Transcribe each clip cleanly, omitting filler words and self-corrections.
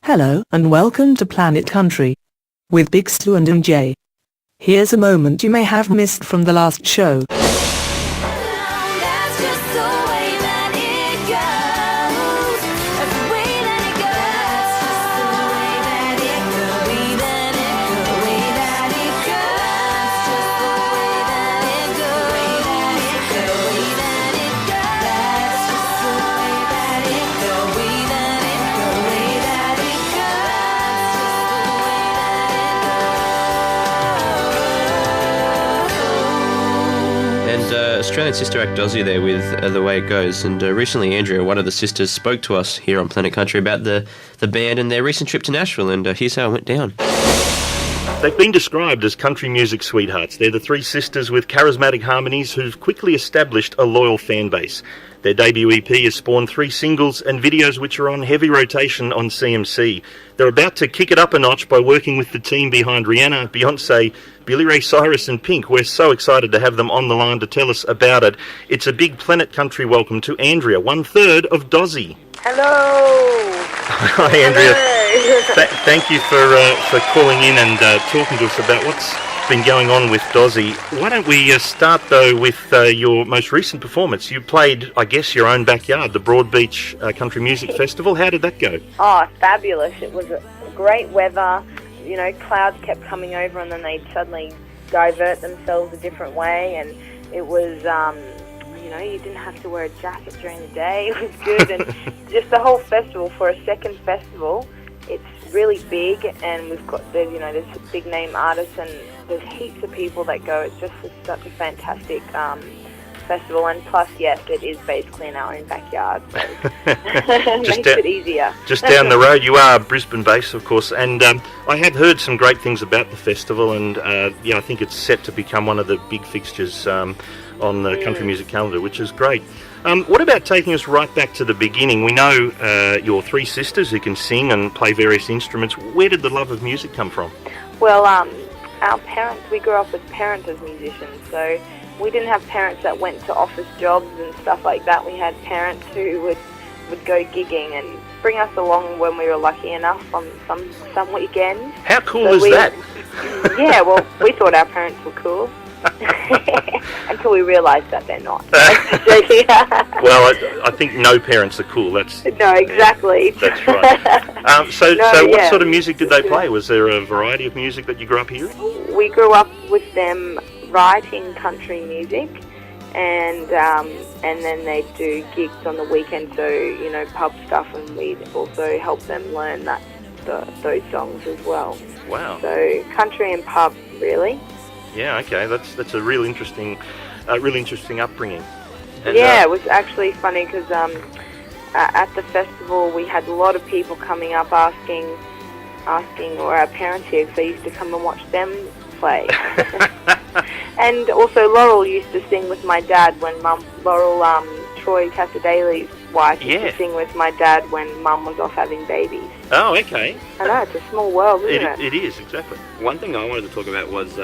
Hello and welcome to Planet Country with Big Stu and MJ. Here's a moment you may have missed from the last show. Australian sister act Dozzy there with The Way It Goes, and recently Andrea, one of the sisters, spoke to us here on Planet Country about the band and their recent trip to Nashville, and here's how it went down. They've been described as country music sweethearts. They're the three sisters with charismatic harmonies who've quickly established a loyal fan base. Their debut EP has spawned 3 singles and videos which are on heavy rotation on CMC. They're about to kick it up a notch by working with the team behind Rihanna, Beyonce, Billy Ray Cyrus and Pink. We're so excited to have them on the line to tell us about it. It's a big Planet Country welcome to Andrea, 1/3 of Dozzy. Hello. Hi, Andrea. Thank you for calling in and talking to us about what's been going on with Dozzy. Why don't we start, though, with your most recent performance? You played, I guess, your own backyard, the Broadbeach Country Music Festival. How did that go? Oh, fabulous. It was great weather. You know, clouds kept coming over and then they'd suddenly divert themselves a different way, and it was, you know, you didn't have to wear a jacket during the day. It was good, and just the whole festival, for a second festival, it's really big, and we've got, there's big name artists, and there's heaps of people that go. It's just such a fantastic festival, and plus, yes, it is basically in our own backyard, so makes it easier. Just down the road. You are Brisbane based, of course, and I have heard some great things about the festival, and I think it's set to become one of the big fixtures on the country music calendar, which is great. What about taking us right back to the beginning? We know you're 3 sisters who can sing and play various instruments. Where did the love of music come from? Well, our parents, we grew up with parents as musicians, so we didn't have parents that went to office jobs and stuff like that. We had parents who would go gigging and bring us along when we were lucky enough on some weekends. How cool is that? Yeah, well, we thought our parents were cool. Until we realised that they're not. Well, I think no parents are cool. No, exactly. That's right. So what sort of music did they play? Was there a variety of music that you grew up hearing? We grew up with them writing country music, and then they'd do gigs on the weekend, so pub stuff, and we'd also help them learn those songs as well. Wow. So country and pub, really. Yeah, okay, that's a real interesting upbringing. And, it was actually funny because at the festival we had a lot of people coming up asking or our parents here, because they used to come and watch them play. And also Laurel used to sing with my dad when Troy Casadale's wife used to sing with my dad when Mum was off having babies. Oh, okay. I know, it's a small world, isn't it? It is, exactly. One thing I wanted to talk about was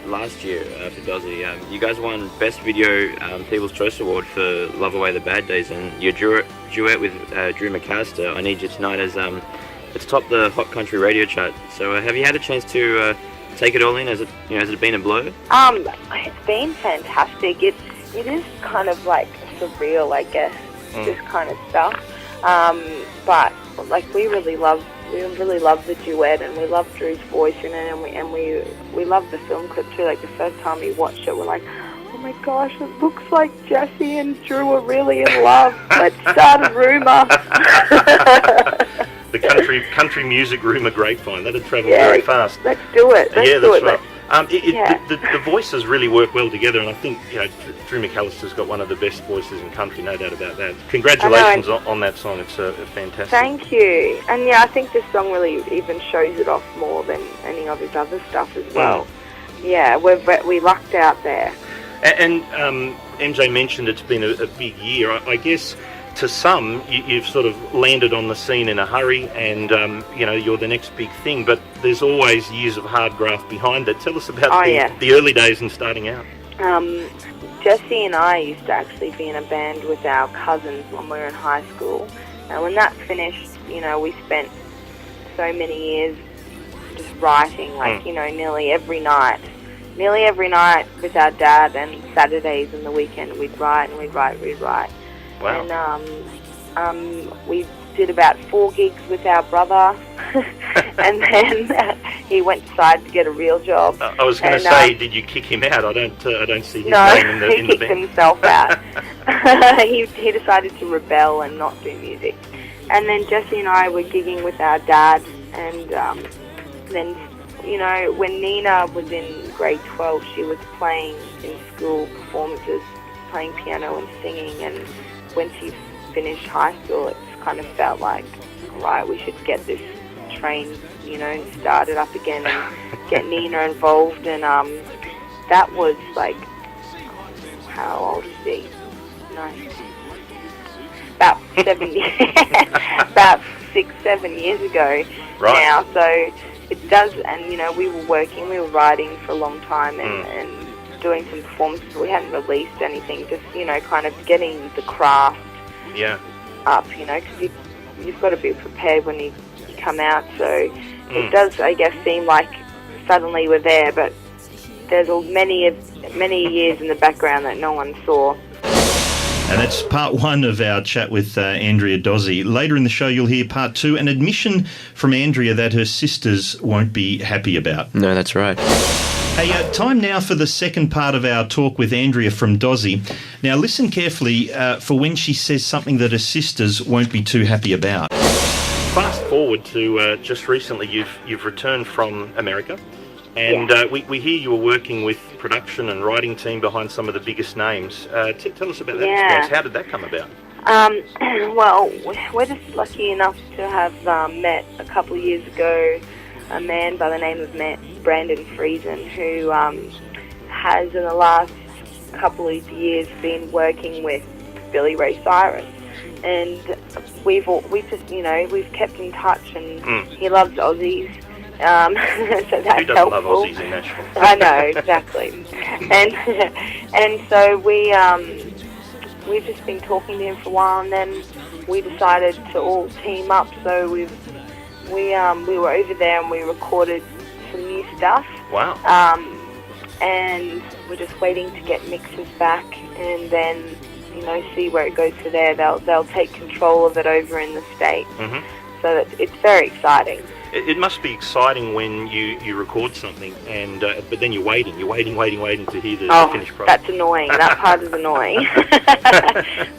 last year for Dozzy. You guys won Best Video People's Choice Award for Love Away the Bad Days, and your duet with Drew McAllister, I Need You Tonight, it's topped the Hot Country radio chart. So have you had a chance to take it all in? Has it been a blow? It's been fantastic. It is kind of like surreal, I guess, this kind of stuff. But like we really love the duet, and we love Drew's voice in it, and we love the film clip too. Like the first time we watched it, we're like, oh my gosh, it looks like Jesse and Drew are really in love. Let's start a rumour. The country music rumour grapevine, that'd travel very fast. Let's do it. That's right. The voices really work well together, and I think Drew McAllister's got one of the best voices in country, no doubt about that. Congratulations on that song. It's fantastic. Thank you. And I think this song really even shows it off more than any of his other stuff as well. Yeah, we lucked out there. And MJ mentioned it's been a big year. I guess to some, you've sort of landed on the scene in a hurry, and you're the next big thing. But there's always years of hard graft behind it. Tell us about the early days and starting out. Jesse and I used to actually be in a band with our cousins when we were in high school, and when that finished, you know, we spent so many years just writing, like, you know, nearly every night with our dad, and Saturdays and the weekend we'd write and we'd write. Wow. And we did about 4 gigs with our brother, and then he went aside to get a real job. I was going to say, did you kick him out? I don't see his name in the he kicked band. himself out. he decided to rebel and not do music. And then Jessie and I were gigging with our dad, and then, you know, when Nina was in grade 12, she was playing in school performances, playing piano and singing, and when she finished high school, it kind of felt like, right, we should get this train, you know, started up again and get Nina involved. And that was like, how old is she? No, about 7 years, about 6-7 years ago now. So it does, and you know, we were writing for a long time, and doing some performances. We hadn't released anything, just, you know, kind of getting the craft up, you know, because you've got to be prepared when you come out. So it does, I guess, seem like suddenly we're there, but there's many years in the background that no one saw. And that's part 1 of our chat with Andrea Dozzi. Later in the show, you'll hear part 2, an admission from Andrea that her sisters won't be happy about. No, that's right. Hey, time now for the second part of our talk with Andrea from Dozzi. Now, listen carefully for when she says something that her sisters won't be too happy about. Fast forward to just recently, you've returned from America, and we hear you were working with production and writing team behind some of the biggest names. Tell us about that experience. How did that come about? Well, we're just lucky enough to have met a couple of years ago a man by the name of Brandon Friesen, who has in the last couple of years been working with Billy Ray Cyrus, and we've just, you know, we've kept in touch, and he loves Aussies. So that's Who doesn't helpful. love Aussies in Nashville? I know, exactly. And so we've just been talking to him for a while, and then we decided to all team up. So we were over there and we recorded some new stuff. Wow. And we're just waiting to get mixes back, and then, you know, see where it goes to there. They'll take control of it over in the States. So it's very exciting. It must be exciting when you record something, and but then you're waiting to hear the finished product. That's annoying. That part is annoying.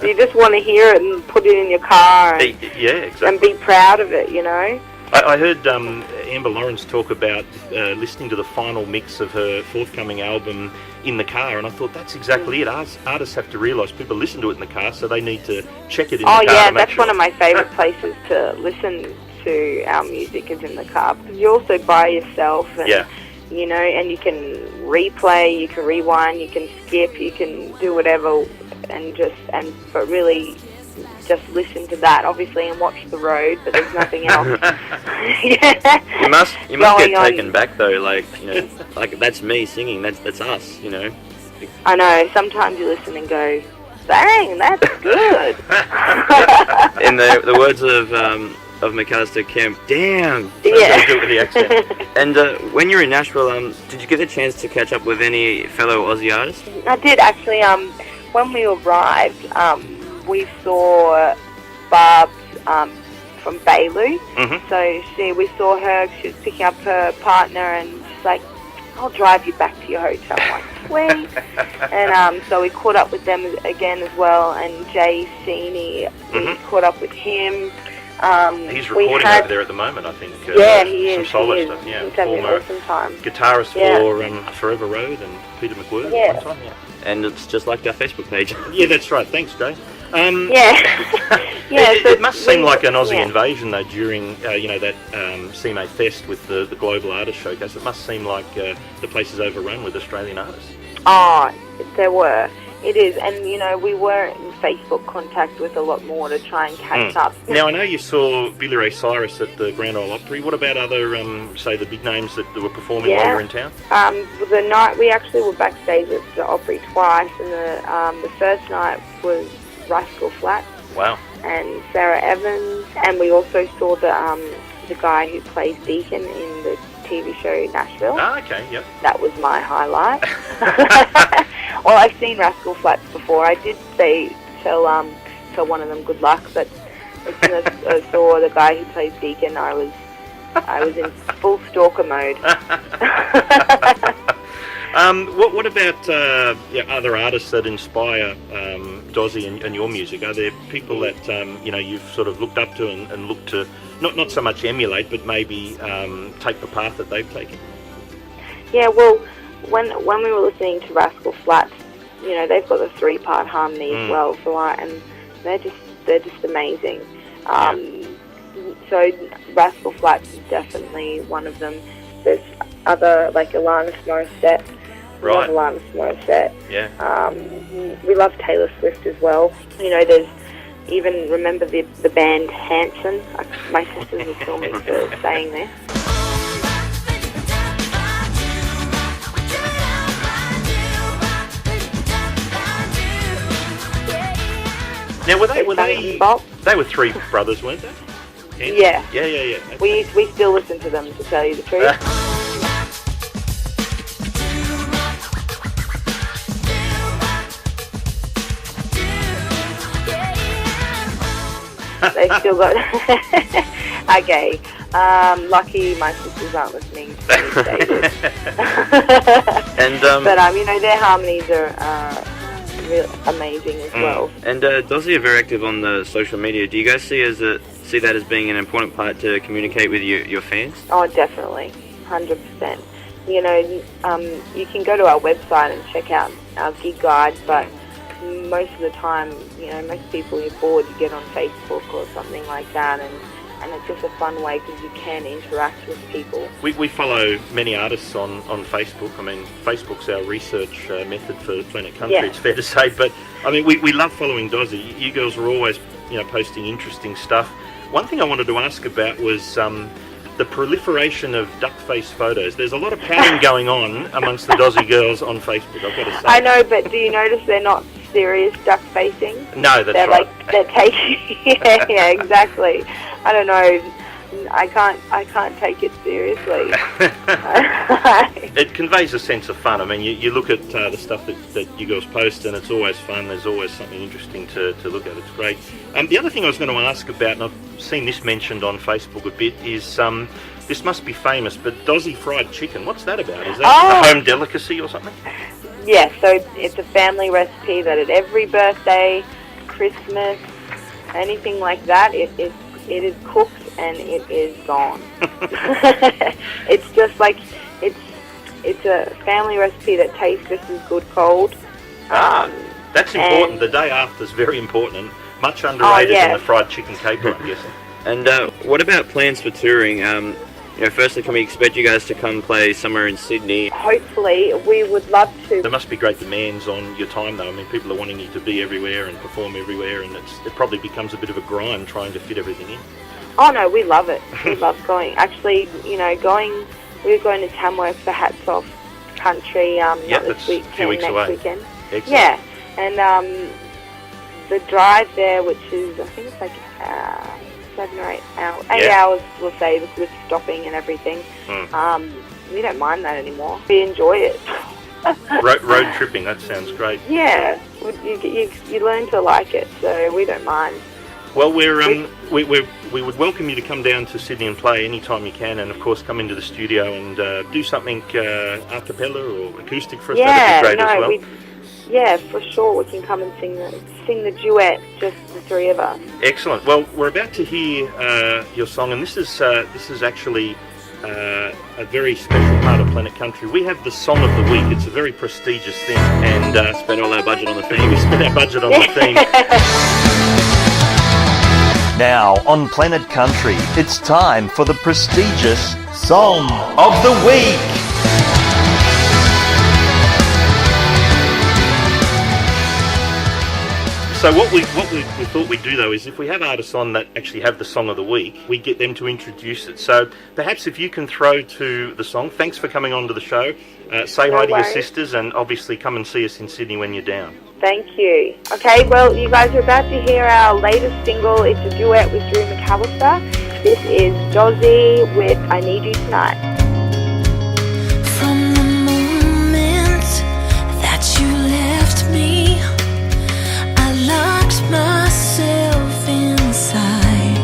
You just want to hear it and put it in your car and, exactly. and be proud of it, you know? I heard Amber Lawrence talk about listening to the final mix of her forthcoming album in the car, and I thought that's exactly it. Artists have to realise people listen to it in the car, so they need to check it in the car. Oh yeah, to make that's sure. one of my favourite places to listen to our music is in the car, because you're also by yourself, and you know, and you can replay, you can rewind, you can skip, you can do whatever, but really just listen to that, obviously, and watch the road, but there's nothing else. You must get taken back though, like, you know, like that's me singing, that's us, you know. I know, sometimes you listen and go, bang, that's good. In the words of McAllister Kemp, damn. Yeah. Do it with the accent. And when you were in Nashville, did you get a chance to catch up with any fellow Aussie artists? I did actually. When we arrived, we saw Barb's from Bailu. So we saw her. She was picking up her partner, and she's like, "I'll drive you back to your hotel." I'm like, sweet. And so we caught up with them again as well. And Jay Sini, we caught up with him. He's recording over there at the moment, I think. He is. Some solo stuff. He's having an awesome time. Guitarist for Forever Road and Peter McWhirr. Yeah. At one time, And it's just like our Facebook page. Yeah, that's right. Thanks, Jay. It must seem like an Aussie invasion, though, during that CMA Fest with the Global Artist Showcase. It must seem like the place is overrun with Australian artists. Oh, there were. It is, and you know, we were in Facebook contact with a lot more to try and catch up. Now, I know you saw Billy Ray Cyrus at the Grand Ole Opry. What about other, say, the big names that were performing while you were in town? The night we actually were backstage at the Opry twice, and the first night was Rascal Flatts. Wow. and Sarah Evans, and we also saw the guy who plays Deacon in the TV show Nashville. Ah, okay, yep. That was my highlight. Well, I've seen Rascal Flatts before. I did tell one of them good luck, but as soon as I saw the guy who plays Deacon, I was in full stalker mode. What about other artists that inspire Dozzy and your music? Are there people that you've sort of looked up to and looked to not so much emulate, but maybe take the path that they've taken? Yeah, well, when we were listening to Rascal Flatts, they've got the 3-part harmony as well, and they're just amazing. So Rascal Flatts is definitely one of them. There's other, like Alanis Morissette. Right. We love Alanis Morissette. Yeah. We love Taylor Swift as well. There's even, remember the band Hanson? My sisters will kill me for saying this. Now, were they were three brothers, weren't they? Hanson? Yeah. Yeah. We still listen to them, to tell you the truth. They've still got... Okay. Lucky my sisters aren't listening to me say this. And but, their harmonies are really amazing as well. And Dozzy are very active on the social media. Do you guys see that as being an important part to communicate with your fans? Oh, definitely. 100%. You can go to our website and check out our gig guide, but most of the time, most people you're bored, you get on Facebook or something like that, and it's just a fun way because you can interact with people. We follow many artists on Facebook. I mean, Facebook's our research method for Planet Country, It's fair to say, but I mean, we love following Dozzy. You girls are always, posting interesting stuff. One thing I wanted to ask about was the proliferation of duck-face photos. There's a lot of pouting going on amongst the Dozzy girls on Facebook, I've got to say. I know, but do you notice they're not serious duck facing? No, that's they're right. They're taking... yeah, exactly. I don't know. I can't take it seriously. It conveys a sense of fun. I mean, you look at the stuff that you girls post, and it's always fun. There's always something interesting to look at. It's great. The other thing I was going to ask about, and I've seen this mentioned on Facebook a bit, is this must be famous, but Dozzy fried chicken. What's that about? Is that a home delicacy or something? Yeah, so it's a family recipe that at every birthday, Christmas, anything like that, it is cooked and it is gone. It's just like, it's a family recipe that tastes just as good cold. That's important. The day after is very important and much underrated in the fried chicken caper, I'm guessing. And what about plans for touring? Firstly, can we expect you guys to come play somewhere in Sydney? Hopefully, we would love to. There must be great demands on your time, though. I mean, people are wanting you to be everywhere and perform everywhere, and it probably becomes a bit of a grind trying to fit everything in. Oh no, we love it. We love going. Actually, we're going to Tamworth for Hats Off Country. Not this weekend, a few weeks next away. weekend. Excellent. Yeah, and the drive there, which is I think it's like 7 or 8 hours. 8 hours, we'll say, with stopping and everything. We don't mind that anymore. We enjoy it. Road tripping, that sounds great. Yeah, you learn to like it, so we don't mind. Well, we would welcome you to come down to Sydney and play anytime you can, and of course come into the studio and do something a cappella or acoustic for us. That'd be great as well. Yeah, for sure. We can come and sing the duet, just the three of us. Excellent. Well, we're about to hear your song, and this is actually a very special part of Planet Country. We have the Song of the Week. It's a very prestigious thing, and spend all our budget on the theme. We spend our budget on the theme. Now on Planet Country, it's time for the prestigious Song of the Week. So what we thought we'd do, though, is if we have artists on that actually have the Song of the Week, we get them to introduce it. So perhaps if you can throw to the song. Thanks for coming on to the show. Say hi to your sisters, and obviously come and see us in Sydney when you're down. Thank you. Okay, well, you guys are about to hear our latest single. It's a duet with Drew McAllister. This is Dozzy with I Need You Tonight. From the moment that you left me, I locked myself inside.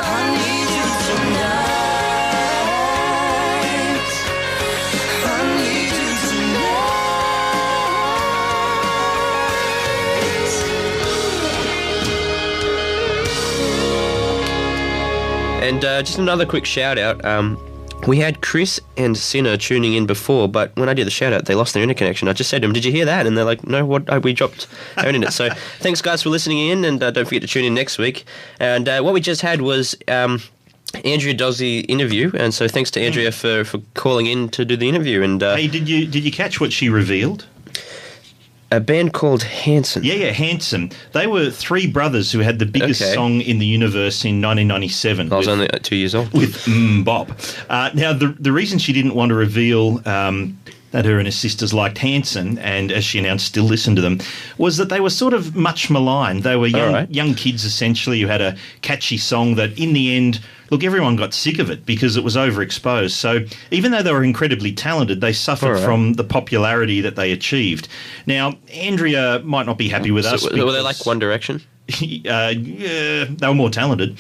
I need you tonight. I need you tonight. And just another quick shout out. We had Chris and Sinner tuning in before, but when I did the shout out, they lost their internet connection. I just said to them, "Did you hear that?" And they're like, "No, what? We dropped our internet." So thanks, guys, for listening in, and don't forget to tune in next week. And what we just had was Andrea Dozzy interview, and so thanks to Andrea for calling in to do the interview. And Hey, did you catch what she revealed? a band called Hanson. Yeah, Hanson. They were three brothers who had the biggest song in the universe in 1997. I was only 2 years old. With Bob. Now, the reason she didn't want to reveal that her and her sisters liked Hanson, and as she announced, still listened to them, was that they were sort of much maligned. They were young kids, essentially, who had a catchy song that, in the end, look, everyone got sick of it because it was overexposed. So even though they were incredibly talented, they suffered from the popularity that they achieved. Now, Andrea might not be happy with us. Were they like One Direction? Yeah, they were more talented.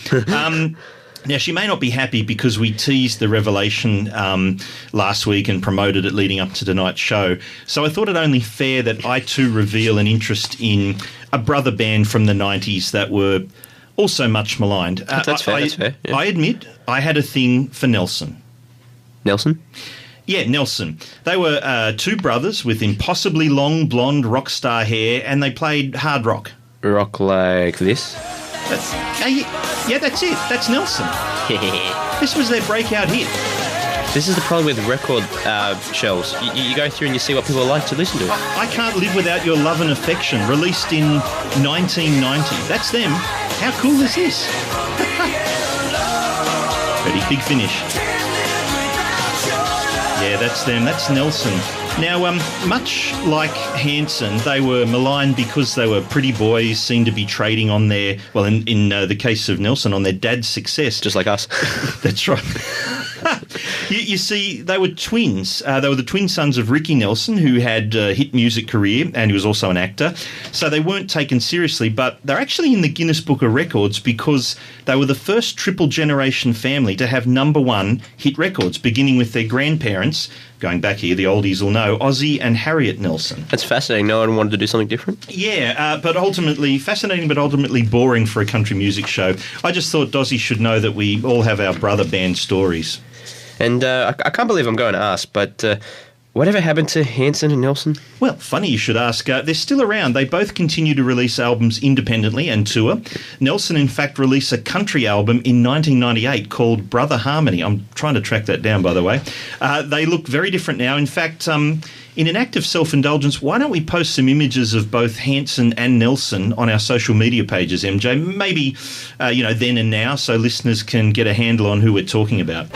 Now, she may not be happy because we teased the revelation last week and promoted it leading up to tonight's show. So I thought it only fair that I too reveal an interest in a brother band from the 90s that were also much maligned. That's fair. Yeah. I admit I had a thing for Nelson. Nelson? Yeah, Nelson. They were two brothers with impossibly long blonde rock star hair, and they played hard rock. Rock like this? Yeah, that's it. That's Nelson. This was their breakout hit. This is the problem with record shelves. You go through and you see what people like to listen to. I Can't Live Without Your Love and Affection, released in 1990. That's them. How cool is this? Ready, big finish. Yeah, that's them. That's Nelson. Now, much like Hanson, they were maligned because they were pretty boys, seemed to be trading on their, well, in the case of Nelson, on their dad's success. Just like us. That's right. You see, they were twins. They were the twin sons of Ricky Nelson, who had a hit music career, and he was also an actor. So they weren't taken seriously, but they're actually in the Guinness Book of Records because they were the first triple-generation family to have #1 hit records, beginning with their grandparents. Going back here, the oldies will know, Ozzy and Harriet Nelson. That's fascinating. No one wanted to do something different? Yeah, but ultimately, fascinating but ultimately boring for a country music show. I just thought Dozzy should know that we all have our brother band stories. And I can't believe I'm going to ask, but whatever happened to Hanson and Nelson? Well, funny you should ask. They're still around. They both continue to release albums independently and tour. Nelson, in fact, released a country album in 1998 called Brother Harmony. I'm trying to track that down, by the way. They look very different now. In fact, in an act of self-indulgence, why don't we post some images of both Hanson and Nelson on our social media pages, MJ? Maybe, then and now, so listeners can get a handle on who we're talking about.